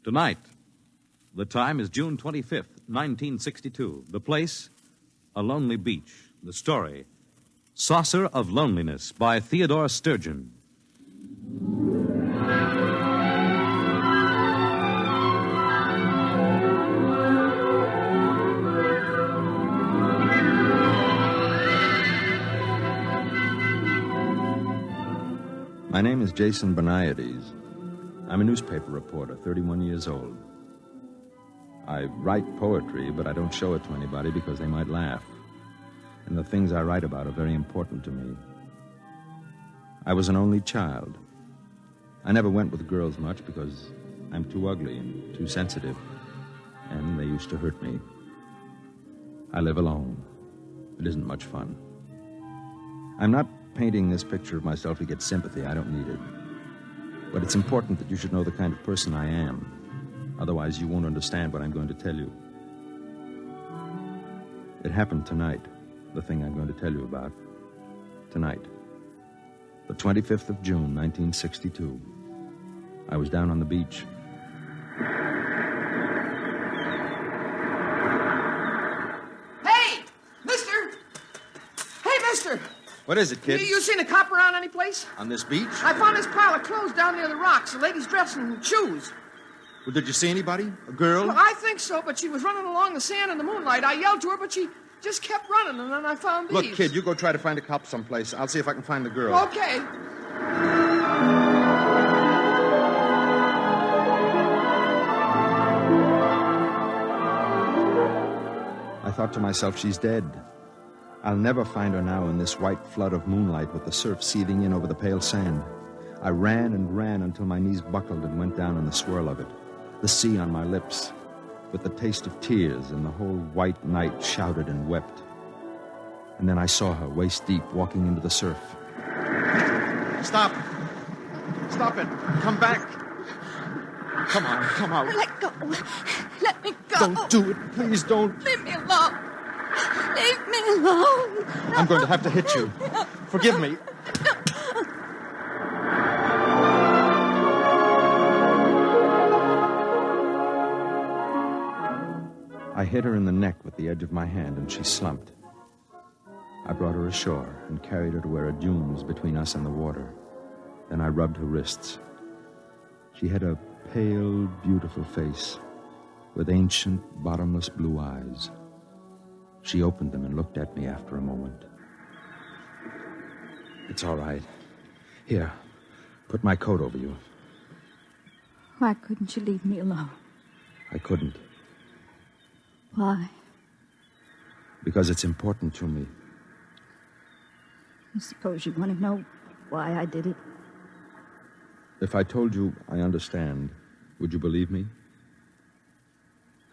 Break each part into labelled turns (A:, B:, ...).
A: Tonight, the time is June 25th, 1962. The place, a lonely beach. The story, Saucer of Loneliness by Theodore Sturgeon.
B: My name is Jason Beniades. I'm a newspaper reporter, 31 years old. I write poetry, but I don't show it to anybody because they might laugh. And the things I write about are very important to me. I was an only child. I never went with girls much because I'm too ugly and too sensitive, and they used to hurt me. I live alone. It isn't much fun. I'm not painting this picture of myself to get sympathy. I don't need it. But it's important that you should know the kind of person I am. Otherwise, you won't understand what I'm going to tell you. It happened tonight, the thing I'm going to tell you about. Tonight. The 25th of June, 1962. I was down on the beach.
C: Hey, mister! Hey, mister!
B: What is it, kid?
C: You seen a cop around any place?
B: On this beach?
C: I found this pile of clothes down near the rocks. The lady's dressing in shoes.
B: Well, did you see anybody? A girl?
C: Well, I think so, but she was running along the sand in the moonlight. I yelled to her, but she just kept running, and then I found these.
B: Look, kid, you go try to find a cop someplace. I'll see if I can find the girl.
C: Okay.
B: I thought to myself, she's dead. I'll never find her now in this white flood of moonlight with the surf seething in over the pale sand. I ran and ran until my knees buckled and went down in the swirl of it. The sea on my lips, with the taste of tears, and the whole white night shouted and wept. And then I saw her, waist deep, walking into the surf. Stop! Stop it! Come back! Come on, come out.
D: Let go. Let me go.
B: Don't do it. Please don't.
D: Leave me alone. Leave me alone.
B: I'm going to have to hit you. Forgive me. I hit her in the neck with the edge of my hand, and she slumped. I brought her ashore and carried her to where a dune was between us and the water. Then I rubbed her wrists. She had a pale, beautiful face with ancient, bottomless blue eyes. She opened them and looked at me after a moment. It's all right. Here, put my coat over you.
D: Why couldn't you leave me alone?
B: I couldn't.
D: Why?
B: Because it's important to me.
D: I suppose you want to know why I did it.
B: If I told you I understand, would you believe me?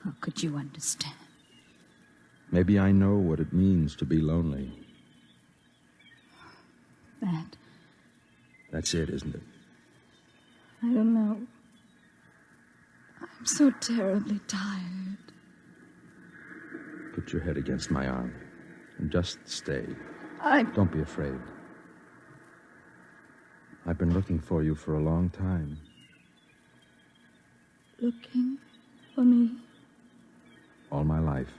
D: How could you understand?
B: Maybe I know what it means to be lonely. That's it, isn't it?
D: I don't know. I'm so terribly tired.
B: Put your head against my arm and just stay. Don't be afraid. I've been looking for you for a long time.
D: Looking for me?
B: All my life.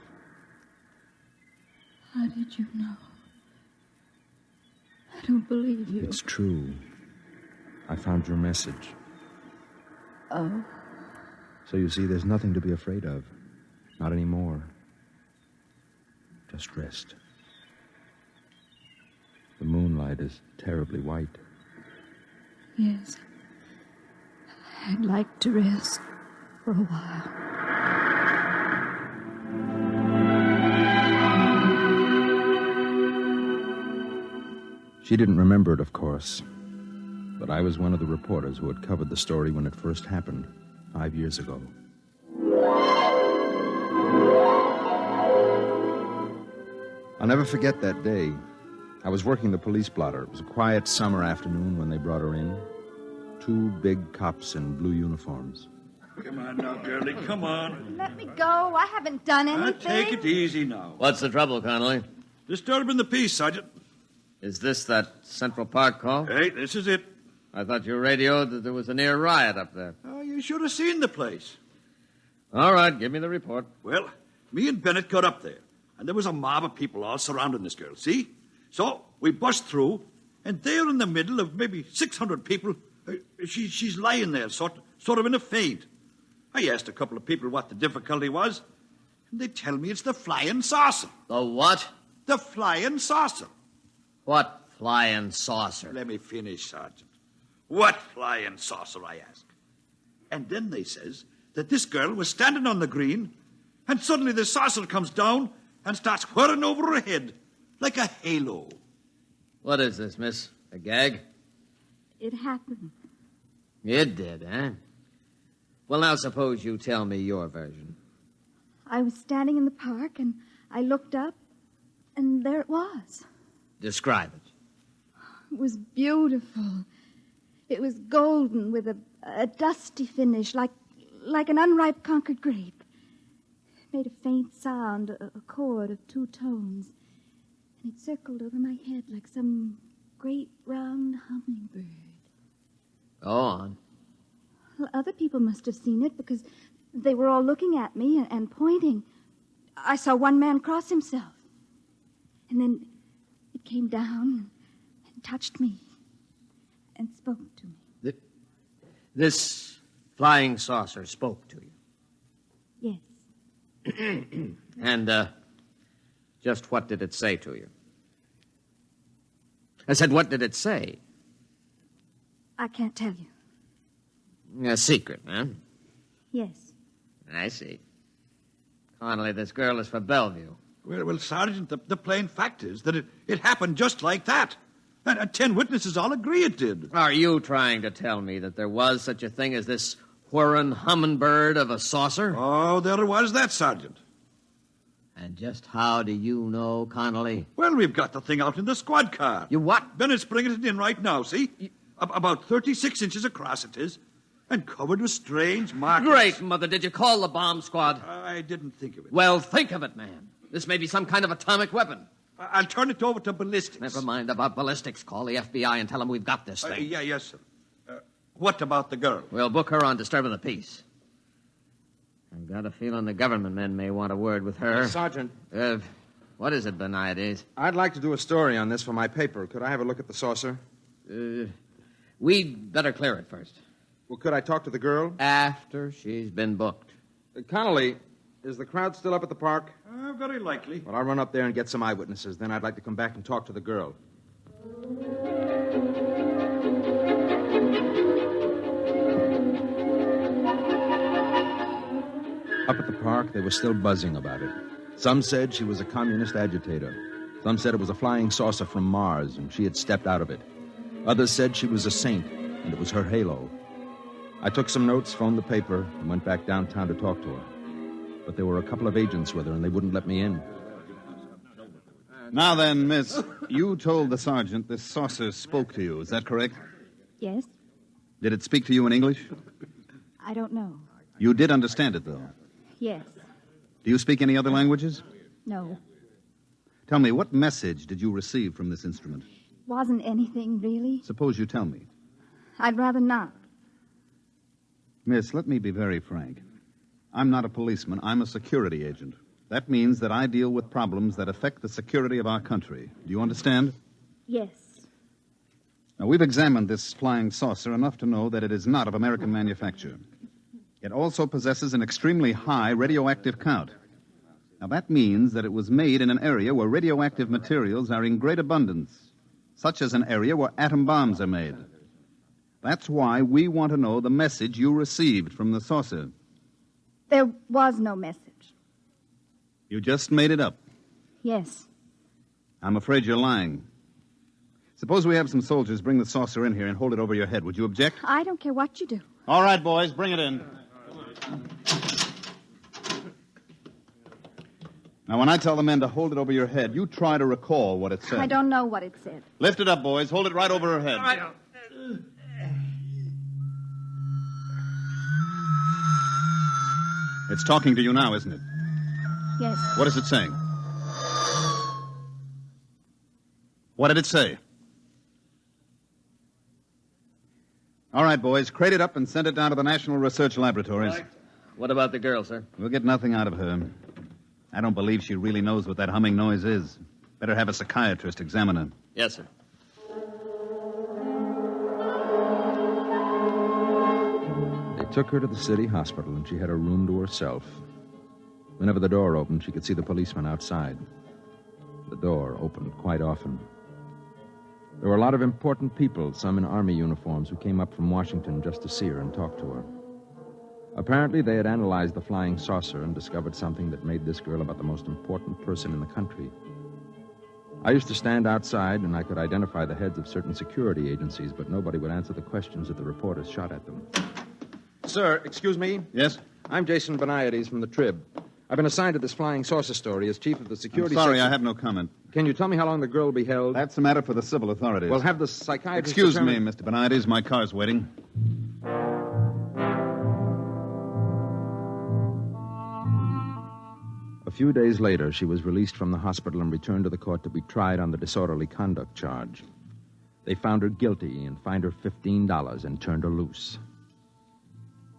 D: How did you know? I don't believe you.
B: It's true. I found your message.
D: Oh?
B: So you see, there's nothing to be afraid of. Not anymore. Just rest. The moonlight is terribly white.
D: Yes. I'd like to rest for a while.
B: She didn't remember it, of course. But I was one of the reporters who had covered the story when it first happened, 5 years ago. I'll never forget that day. I was working the police blotter. It was a quiet summer afternoon when they brought her in. 2 big cops in blue uniforms.
E: Come on now, girlie, come on.
D: Let me go. I haven't done anything.
E: Take it easy now.
F: What's the trouble, Connolly?
E: Disturbing the peace, Sergeant.
F: Is this that Central Park call?
E: Hey, this is it.
F: I thought you radioed that there was a near riot up there.
E: Oh, you should have seen the place.
F: All right, give me the report.
E: Well, me and Bennett got up there, and there was a mob of people all surrounding this girl, see? So we bust through, and there in the middle of maybe 600 people, she's lying there, sort of in a faint. I asked a couple of people what the difficulty was, and they tell me it's the flying saucer.
F: The what?
E: The flying saucer.
F: What flying saucer?
E: Let me finish, Sergeant. What flying saucer, I ask. And then they says that this girl was standing on the green, and suddenly the saucer comes down and starts whirring over her head like a halo.
F: What is this, miss? A gag?
D: It happened.
F: It did, eh? Well, now suppose you tell me your version.
D: I was standing in the park, and I looked up, and there it was.
F: Describe it.
D: It was beautiful. It was golden with a dusty finish, like an unripe Concord grape. It made a faint sound, a chord of 2 tones. And it circled over my head like some great round hummingbird.
F: Go on.
D: Well, other people must have seen it because they were all looking at me and pointing. I saw one man cross himself. And then it came down and touched me and spoke to me.
F: This flying saucer spoke to you?
D: Yes.
F: And, just what did it say to you? I said, what did it say?
D: I can't tell you.
F: A secret, huh?
D: Yes.
F: I see. Connolly, this girl is for Bellevue.
E: Well, Sergeant, the plain fact is that it happened just like that. And 10 witnesses all agree it did.
F: Are you trying to tell me that there was such a thing as this whirring hummingbird of a saucer?
E: Oh, there was that, Sergeant.
F: And just how do you know, Connolly?
E: Well, we've got the thing out in the squad car.
F: You what?
E: Bennett's bringing it in right now, see? About 36 inches across it is, and covered with strange markings.
F: Great, Mother. Did you call the bomb squad?
E: I didn't think of it.
F: Well, think of it, man. This may be some kind of atomic weapon.
E: I'll turn it over to ballistics.
F: Never mind about ballistics. Call the FBI and tell them we've got this thing.
E: Yes, sir. What about the girl?
F: We'll book her on disturbing the peace. I've got a feeling the government men may want a word with her.
B: Sergeant.
F: What is it, Beniades?
B: I'd like to do a story on this for my paper. Could I have a look at the saucer?
F: We'd better clear it first.
B: Well, could I talk to the girl?
F: After she's been booked.
B: Connolly, is the crowd still up at the park?
E: Very likely.
B: Well, I'll run up there and get some eyewitnesses. Then I'd like to come back and talk to the girl. Up at the park, they were still buzzing about it. Some said she was a communist agitator. Some said it was a flying saucer from Mars, and she had stepped out of it. Others said she was a saint, and it was her halo. I took some notes, phoned the paper, and went back downtown to talk to her. But there were a couple of agents with her, and they wouldn't let me in.
G: Now then, miss, you told the sergeant this saucer spoke to you. Is that correct?
D: Yes?
G: Did it speak to you in English?
D: I don't know.
G: You did understand it, though.
D: Yes.
G: Do you speak any other languages?
D: No.
G: Tell me, what message did you receive from this instrument?
D: Wasn't anything, really.
G: Suppose you tell me.
D: I'd rather not.
G: Miss, let me be very frank. I'm not a policeman. I'm a security agent. That means that I deal with problems that affect the security of our country. Do you understand?
D: Yes.
G: Now, we've examined this flying saucer enough to know that it is not of American manufacture. It also possesses an extremely high radioactive count. Now, that means that it was made in an area where radioactive materials are in great abundance, such as an area where atom bombs are made. That's why we want to know the message you received from the saucer.
D: There was no message.
G: You just made it up.
D: Yes.
G: I'm afraid you're lying. Suppose we have some soldiers bring the saucer in here and hold it over your head. Would you object?
D: I don't care what you do.
G: All right, boys, bring it in. Now, when I tell the men to hold it over your head, you try to recall what it said.
D: I don't know what it said.
G: Lift it up, boys. Hold it right over her head. It's talking to you now, isn't it?
D: Yes.
G: What is it saying? What did it say? All right, boys, crate it up and send it down to the National Research Laboratories.
F: What about the girl, sir?
G: We'll get nothing out of her. I don't believe she really knows what that humming noise is. Better have a psychiatrist examine her.
F: Yes, sir.
B: They took her to the city hospital, and she had a room to herself. Whenever the door opened, she could see the policeman outside. The door opened quite often. There were a lot of important people, some in army uniforms, who came up from Washington just to see her and talk to her. Apparently, they had analyzed the flying saucer and discovered something that made this girl about the most important person in the country. I used to stand outside, and I could identify the heads of certain security agencies, but nobody would answer the questions that the reporters shot at them. Sir, excuse me?
G: Yes?
B: I'm Jason Beniades from the Trib. I've been assigned to this flying saucer story as chief of the security...
G: I'm sorry,
B: section.
G: I have no comment.
B: Can you tell me how long the girl will be held?
G: That's a matter for the civil authorities.
B: Well, have the psychiatrist...
G: Excuse me, Mr. Beniades. My car's waiting.
B: A few days later, she was released from the hospital and returned to the court to be tried on the disorderly conduct charge. They found her guilty and fined her $15 and turned her loose.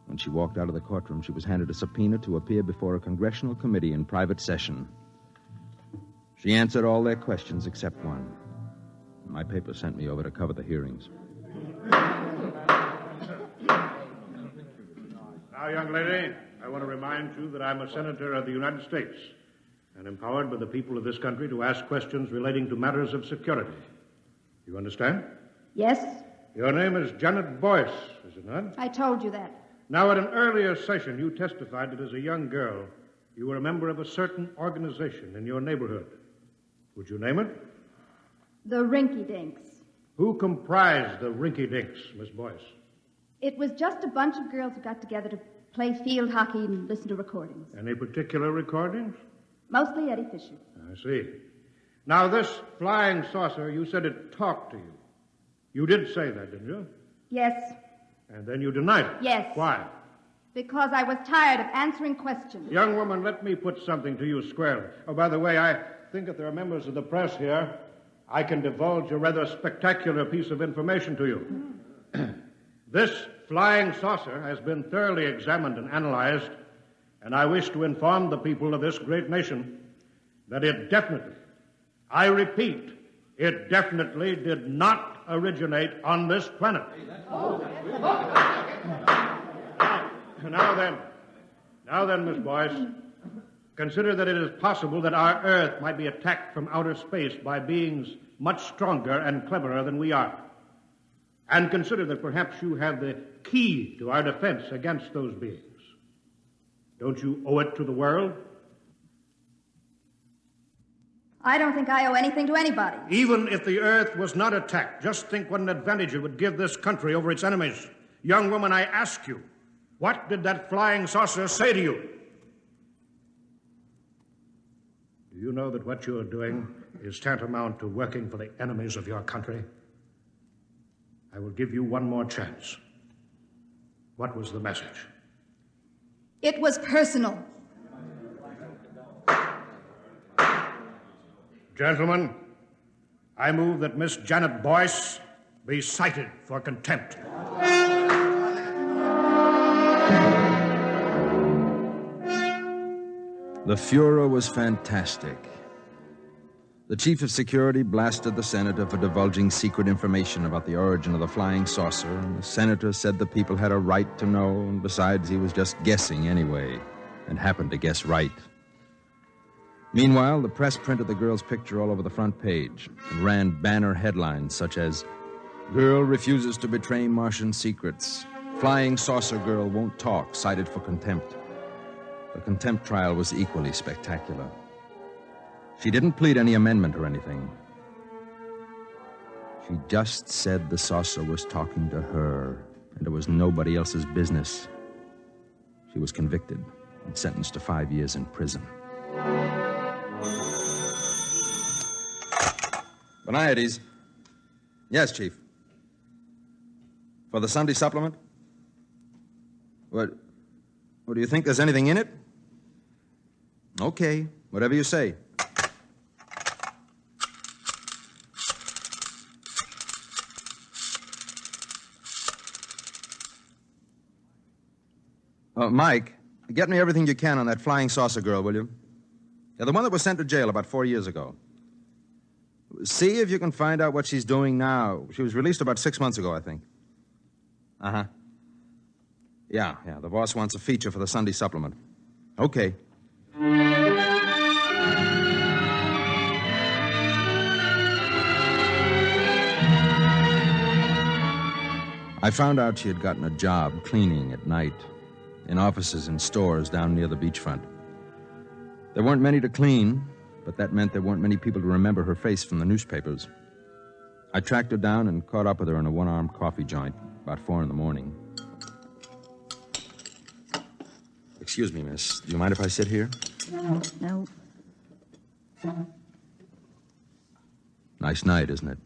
B: When she walked out of the courtroom, she was handed a subpoena to appear before a congressional committee in private session. She answered all their questions except one. My paper sent me over to cover the hearings.
H: Now, young lady, I want to remind you that I'm a senator of the United States and empowered by the people of this country to ask questions relating to matters of security. You understand?
D: Yes,
H: Your name is Janet Boyce, is it not?
D: I told you that.
H: Now, at an earlier session, you testified that as a young girl, you were a member of a certain organization in your neighborhood. Would you name it?
D: The Rinky Dinks.
H: Who comprised the Rinky Dinks, Miss Boyce?
D: It was just a bunch of girls who got together to play field hockey and listen to recordings.
H: Any particular recordings?
D: Mostly Eddie Fisher.
H: I see. Now, this flying saucer, you said it talked to you. You did say that, didn't you?
D: Yes,
H: And then you denied it.
D: Yes.
H: Why?
D: because I was tired of answering questions.
H: Young woman, let me put something to you squarely. Oh, by the way, I think if there are members of the press here, I can divulge a rather spectacular piece of information to you. This flying saucer has been thoroughly examined and analyzed, and I wish to inform the people of this great nation that it definitely, I repeat, it definitely did not originate on this planet. Now then, Miss Boyce, consider that it is possible that our Earth might be attacked from outer space by beings much stronger and cleverer than we are. And consider that perhaps you have the key to our defense against those beings. Don't you owe it to the world?
D: I don't think I owe anything to anybody.
H: Even if the Earth was not attacked, just think what an advantage it would give this country over its enemies. Young woman, I ask you, what did that flying saucer say to you? Do you know that what you're doing is tantamount to working for the enemies of your country? I will give you one more chance. What was the message?
D: It was personal.
H: Gentlemen, I move that Miss Janet Boyce be cited for contempt.
B: The furor was fantastic. The chief of security blasted the senator for divulging secret information about the origin of the flying saucer, and the senator said the people had a right to know, and besides, he was just guessing anyway, and happened to guess right. Meanwhile, the press printed the girl's picture all over the front page and ran banner headlines such as, "Girl refuses to betray Martian secrets. Flying saucer girl won't talk, cited for contempt." The contempt trial was equally spectacular. She didn't plead any amendment or anything. She just said the saucer was talking to her, and it was nobody else's business. She was convicted and sentenced to 5 years in prison. Beniades. Yes, Chief. For the Sunday supplement? What do you think there's anything in it? Okay, whatever you say. Mike, Get me everything you can on that flying saucer girl, will you? Yeah, the one that was sent to jail about 4 years ago. See if you can find out what she's doing now. She was released about 6 months ago, I think. Uh-huh. Yeah, the boss wants a feature for the Sunday supplement. Okay. I found out she had gotten a job cleaning at night in offices and stores down near the beachfront. There weren't many to clean, but that meant there weren't many people to remember her face from the newspapers. I tracked her down and caught up with her in a one-armed coffee joint about 4 a.m. Excuse me, miss. Do you mind if I sit here?
D: No.
B: Nice night, isn't it?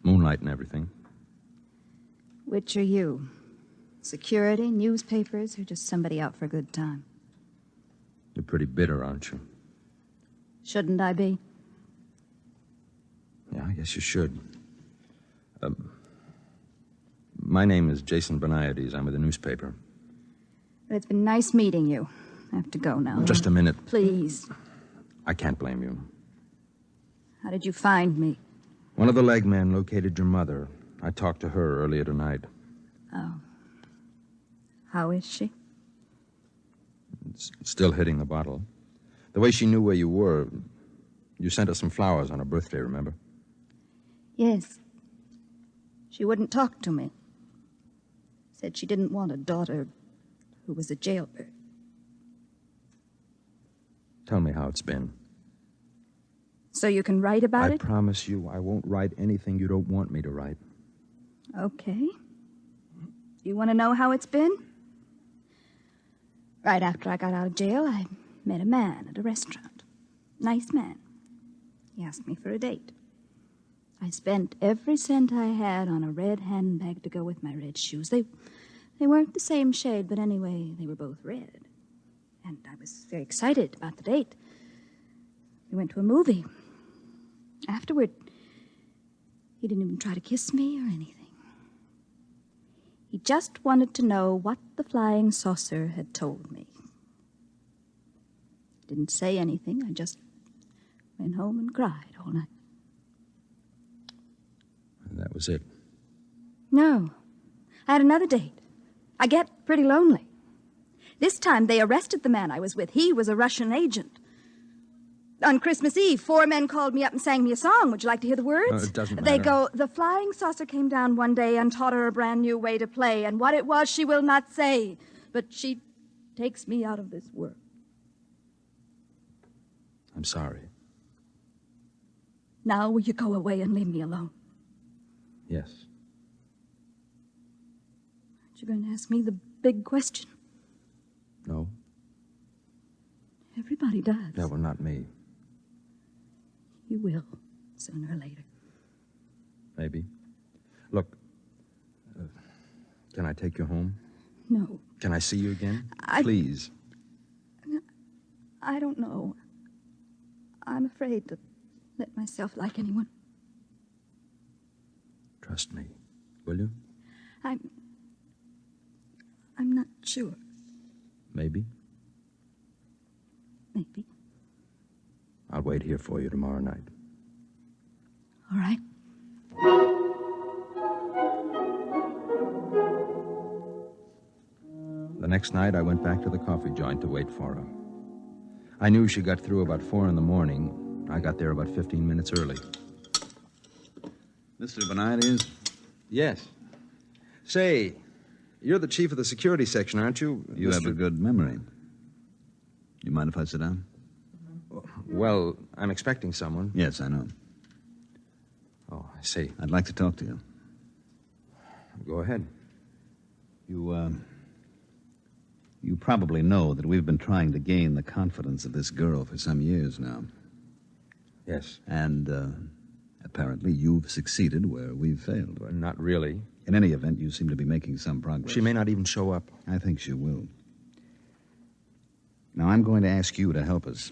B: Moonlight and everything.
D: Which are you? Security, newspapers, or just somebody out for a good time?
B: You're pretty bitter, aren't you?
D: Shouldn't I be?
B: Yeah, I guess you should. My name is Jason Beniades. I'm with the newspaper.
D: But it's been nice meeting you. I have to go now.
B: Just a minute.
D: Please.
B: I can't blame you.
D: How did you find me?
B: One of the leg men located your mother. I talked to her earlier tonight.
D: Oh. How is she?
B: Still hitting the bottle. The way she knew where you were, you sent her some flowers on her birthday, remember?
D: Yes. She wouldn't talk to me. Said she didn't want a daughter who was a jailbird.
B: Tell me how it's been.
D: So you can write about it?
B: I promise you I won't write anything you don't want me to write.
D: Okay. You want to know how it's been? Right after I got out of jail, I met a man at a restaurant. Nice man. He asked me for a date. I spent every cent I had on a red handbag to go with my red shoes. They weren't the same shade, but anyway, they were both red. And I was very excited about the date. We went to a movie. Afterward, he didn't even try to kiss me or anything. He just wanted to know what the flying saucer had told me. Didn't say anything. I just went home and cried all night.
B: And that was it?
D: No. I had another date. I get pretty lonely. This time they arrested the man I was with. He was a Russian agent. On Christmas Eve, 4 men called me up and sang me a song. Would you like to hear the words?
B: It doesn't matter.
D: They go, the flying saucer came down one day and taught her a brand new way to play, and what it was she will not say, but she takes me out of this world.
B: I'm sorry.
D: Now will you go away and leave me alone?
B: Yes.
D: Aren't you going to ask me the big question?
B: No?
D: Everybody does.
B: No, well, not me.
D: You will, sooner or later.
B: Maybe. Look, can I take you home?
D: No.
B: Can I see you again? Please.
D: I don't know. I'm afraid to let myself like anyone.
B: Trust me, will you?
D: I'm not sure.
B: Maybe.
D: Maybe.
B: I'll wait here for you tomorrow night.
D: All right.
B: The next night, I went back to the coffee joint to wait for her. I knew she got through about 4 a.m. I got there about 15 minutes early.
G: Mr. Beniades?
B: Yes. Say, you're the chief of the security section, aren't you?
I: You have a good memory. You mind if I sit down?
B: Well, I'm expecting someone.
I: Yes, I know.
B: Oh, I see.
I: I'd like to talk to you.
B: Go ahead.
I: You probably know that we've been trying to gain the confidence of this girl for some years now.
B: Yes.
I: And apparently you've succeeded where we've failed.
B: Well, not really.
I: In any event, you seem to be making some progress.
B: She may not even show up.
I: I think she will. Now, I'm going to ask you to help us.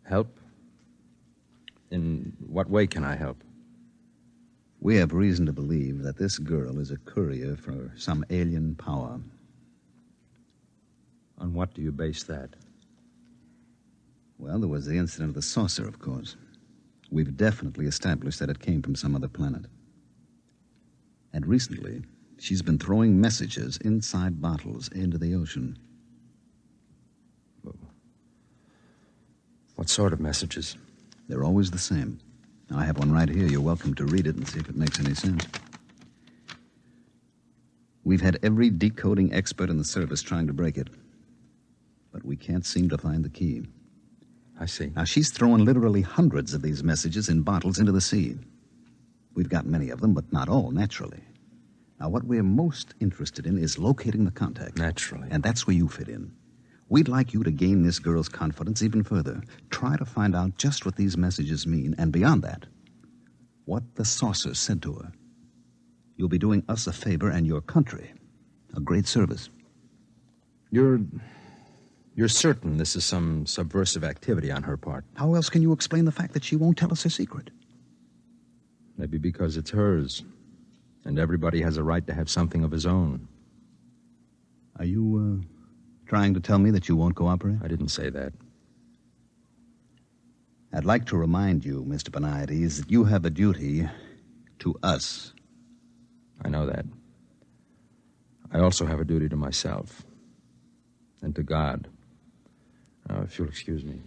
B: Help? In what way can I help?
I: We have reason to believe that this girl is a courier for some alien power.
B: On what do you base that?
I: Well, there was the incident of the saucer, of course. We've definitely established that it came from some other planet. And recently, she's been throwing messages inside bottles into the ocean.
B: What sort of messages?
I: They're always the same. I have one right here. You're welcome to read it and see if it makes any sense. We've had every decoding expert in the service trying to break it. But we can't seem to find the key.
B: I see.
I: Now, she's throwing literally hundreds of these messages in bottles into the sea. We've got many of them, but not all, naturally. Now, what we're most interested in is locating the contact.
B: Naturally.
I: And that's where you fit in. We'd like you to gain this girl's confidence even further. Try to find out just what these messages mean, and beyond that, what the saucer said to her. You'll be doing us a favor and your country a great service.
B: You're certain this is some subversive activity on her part?
I: How else can you explain the fact that she won't tell us her secret?
B: Maybe because it's hers, and everybody has a right to have something of his own.
I: Are you, trying to tell me that you won't cooperate?
B: I didn't say that.
I: I'd like to remind you, Mr. Boniades, that you have a duty to us.
B: I know that. I also have a duty to myself and to God. Now, if you'll excuse me.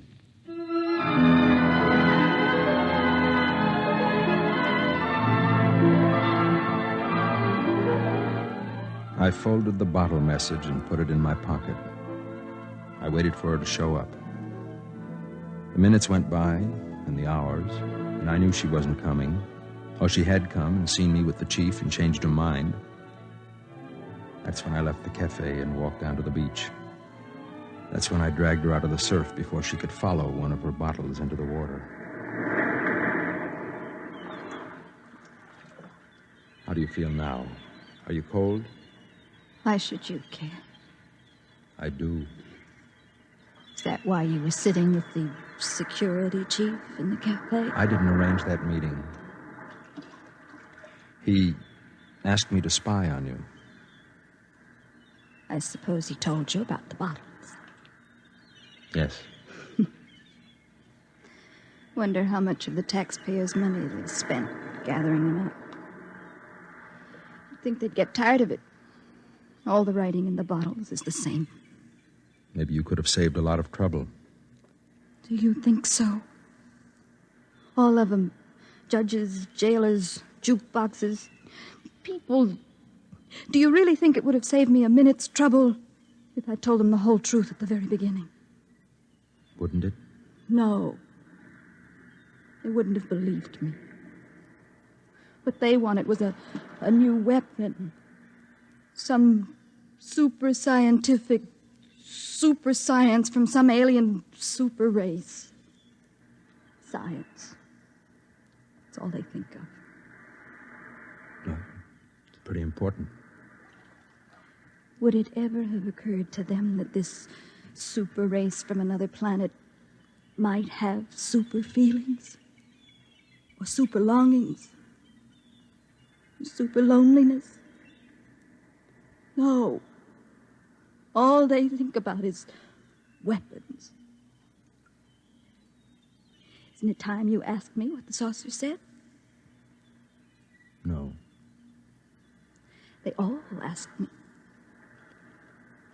B: I folded the bottle message and put it in my pocket. I waited for her to show up. The minutes went by, and the hours, and I knew she wasn't coming. Oh, she had come and seen me with the chief and changed her mind. That's when I left the cafe and walked down to the beach. That's when I dragged her out of the surf before she could follow one of her bottles into the water. How do you feel now? Are you cold?
D: Why should you care?
B: I do.
D: Is that why you were sitting with the security chief in the cafe?
B: I didn't arrange that meeting. He asked me to spy on you.
D: I suppose he told you about the bottles.
B: Yes.
D: Wonder how much of the taxpayers' money they spent gathering them up. You'd think they'd get tired of it. All the writing in the bottles is the same.
B: Maybe you could have saved a lot of trouble.
D: Do you think so? All of them. Judges, jailers, jukeboxes, people. Do you really think it would have saved me a minute's trouble if I told them the whole truth at the very beginning?
B: Wouldn't it?
D: No. They wouldn't have believed me. What they wanted was a new weapon. Some super scientific super science from some alien super race. Science. That's all they think of.
B: Well, it's pretty important.
D: Would it ever have occurred to them that this super race from another planet might have super feelings? Or super longings? Or super loneliness? No. All they think about is weapons. Isn't it time you asked me what the saucer said?
B: No.
D: They all asked me.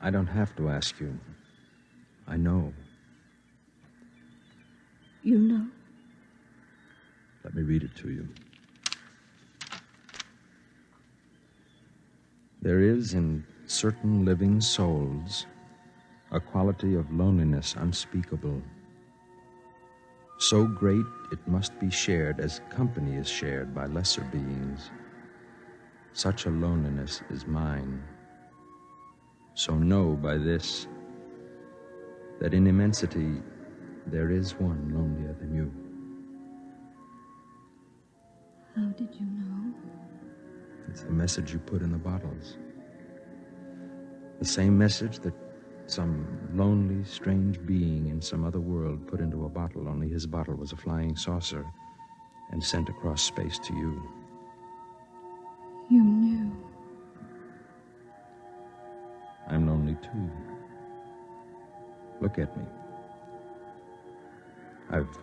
B: I don't have to ask you. I know.
D: You know?
B: Let me read it to you. There is in certain living souls a quality of loneliness unspeakable, so great it must be shared as company is shared by lesser beings. Such a loneliness is mine. So know by this that in immensity there is one lonelier than you.
D: How did you know?
B: It's the message you put in the bottles. The same message that some lonely, strange being in some other world put into a bottle, only his bottle was a flying saucer and sent across space to you.
D: You knew.
B: I'm lonely too. Look at me. I've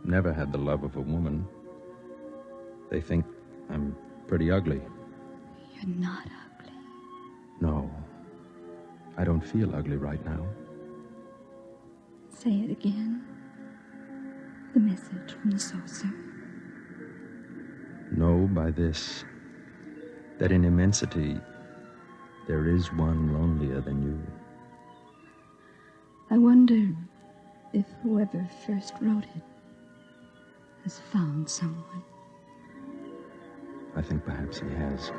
B: never had the love of a woman. They think I'm pretty ugly.
D: You're not ugly.
B: No, I don't feel ugly right now.
D: Say it again. The message from the saucer.
B: Know by this that in immensity there is one lonelier than you.
D: I wonder if whoever first wrote it has found someone.
B: I think perhaps he has.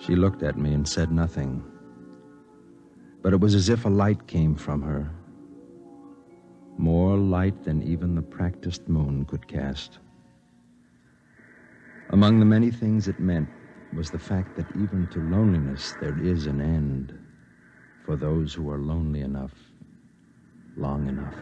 B: She looked at me and said nothing. But it was as if a light came from her. More light than even the practiced moon could cast. Among the many things it meant was the fact that even to loneliness there is an end for those who are lonely enough, long enough.